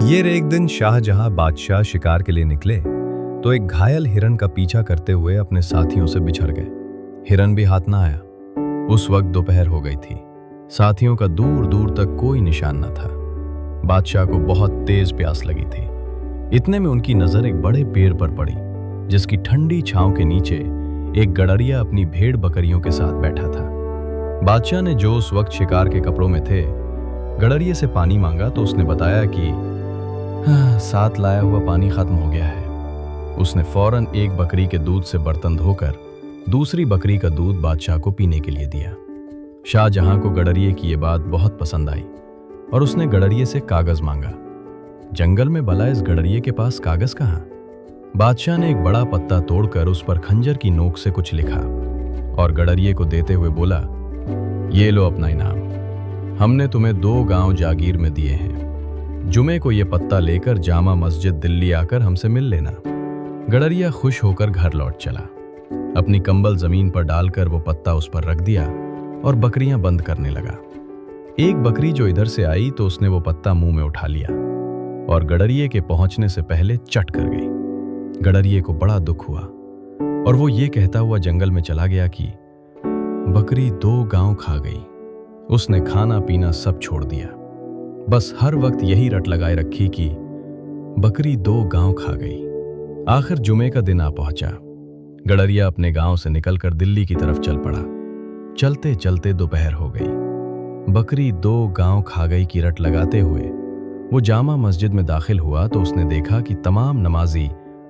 ये रे एक दिन शाहजहां बादशाह शिकार के लिए निकले तो एक घायल हिरन का पीछा करते हुए अपने साथियों से बिछड़ गए। हिरन भी हाथ ना आया। उस वक्त दोपहर हो गई थी। साथियों का दूर दूर तक कोई निशान न था। बादशाह को बहुत तेज प्यास लगी थी। इतने में उनकी नजर एक बड़े पेड़ पर पड़ी जिसकी ठंडी छांव के नीचे एक गडरिया अपनी भेड़ बकरियों के साथ बैठा था। बादशाह ने जो उस वक्त शिकार के कपड़ों में थे गडरिये से पानी मांगा तो उसने बताया कि साथ लाया हुआ पानी खत्म हो गया है। उसने फौरन एक बकरी के दूध से बर्तन धोकर दूसरी बकरी का दूध बादशाह को पीने के लिए दिया। शाहजहां को गडरिये की ये बात बहुत पसंद आई और उसने गडरिये से कागज मांगा। जंगल में भला इस गडरिये के पास कागज कहाँ? बादशाह ने एक बड़ा पत्ता तोड़कर उस पर खंजर की नोक से कुछ लिखा और गडरिये को देते हुए बोला, ये लो अपना इनाम। हमने तुम्हें 2 गांव जागीर में दिए हैं। जुमे को ये पत्ता लेकर जामा मस्जिद दिल्ली आकर हमसे मिल लेना। गडरिया खुश होकर घर लौट चला। अपनी कंबल जमीन पर डालकर वो पत्ता उस पर रख दिया और बकरियां बंद करने लगा। एक बकरी जो इधर से आई तो उसने वो पत्ता मुंह में उठा लिया और गडरिये के पहुंचने से पहले चट कर गई। गडरिये को बड़ा दुख हुआ और वो ये कहता हुआ जंगल में चला गया कि बकरी 2 गांव खा गई। उसने खाना पीना सब छोड़ दिया। बस हर वक्त यही रट लगाए रखी कि बकरी 2 गांव खा गई। आखिर जुमे का दिन आ पहुंचा। गडरिया अपने गांव से निकलकर दिल्ली की तरफ चल पड़ा। चलते चलते दोपहर हो गई। बकरी 2 गांव खा गई की रट लगाते हुए वो जामा मस्जिद में दाखिल हुआ तो उसने देखा कि तमाम नमाजी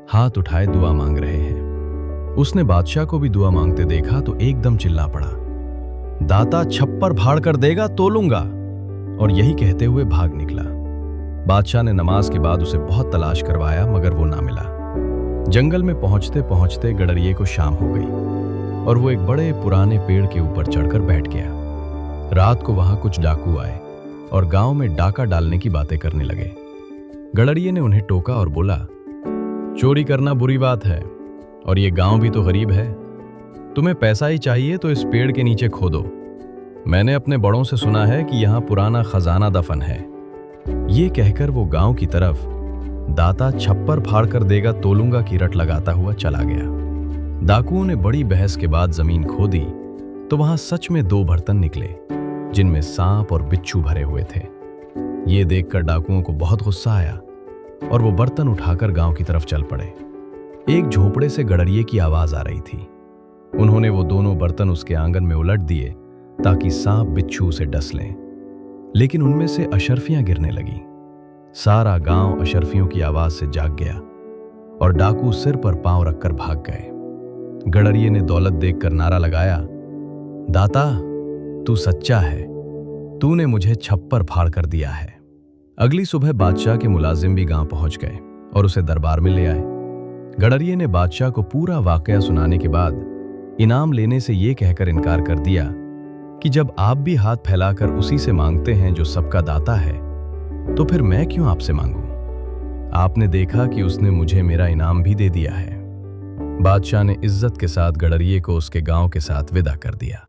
हाथ उठाए दुआ मांग रहे हैं। उसने बादशाह को भी दुआ मांगते देखा तो एकदम चिल्ला पड़ा, दाता छप्पर फाड़ कर देगा तो लूंगा। और यही कहते हुए भाग निकला। बादशाह ने नमाज के बाद उसे बहुत तलाश करवाया मगर वो ना मिला। जंगल में पहुंचते पहुंचते गडरिये को शाम हो गई और वो एक बड़े पुराने पेड़ के ऊपर चढ़कर बैठ गया। रात को वहां कुछ डाकू आए और गांव में डाका डालने की बातें करने लगे। गडरिये ने उन्हें टोका और बोला, चोरी करना बुरी बात है और ये गांव भी तो गरीब है। तुम्हें पैसा ही चाहिए तो इस पेड़ के नीचे खोदो। मैंने अपने बड़ों से सुना है कि यहाँ पुराना खजाना दफन है। ये कहकर वो गांव की तरफ दाता छप्पर फाड़ कर देगा तोलूंगा की रट लगाता हुआ चला गया। डाकुओं ने बड़ी बहस के बाद जमीन खोदी तो वहां सच में 2 बर्तन निकले जिनमें सांप और बिच्छू भरे हुए थे। ये देखकर डाकुओं को बहुत गुस्सा आया और वो बर्तन उठाकर गांव की तरफ चल पड़े। एक झोपड़े से गडरिये की आवाज आ रही थी। उन्होंने वो दोनों बर्तन उसके आंगन में उलट दिए ताकि सांप बिच्छू उसे डस लें, लेकिन उनमें से अशर्फियां गिरने लगी। सारा गांव अशर्फियों की आवाज से जाग गया और डाकू सिर पर पांव रखकर भाग गए। गडरिये ने दौलत देखकर नारा लगाया, दाता तू सच्चा है, तूने मुझे छप्पर फाड़ कर दिया है। अगली सुबह बादशाह के मुलाजिम भी गांव पहुंच गए और उसे दरबार में ले आए। गडरिये ने बादशाह को पूरा वाकया सुनाने के बाद इनाम लेने से ये कहकर इनकार कर दिया कि जब आप भी हाथ फैलाकर उसी से मांगते हैं जो सबका दाता है तो फिर मैं क्यों आपसे मांगूं? आपने देखा कि उसने मुझे मेरा इनाम भी दे दिया है। बादशाह ने इज्जत के साथ गडरिये को उसके गांव के साथ विदा कर दिया।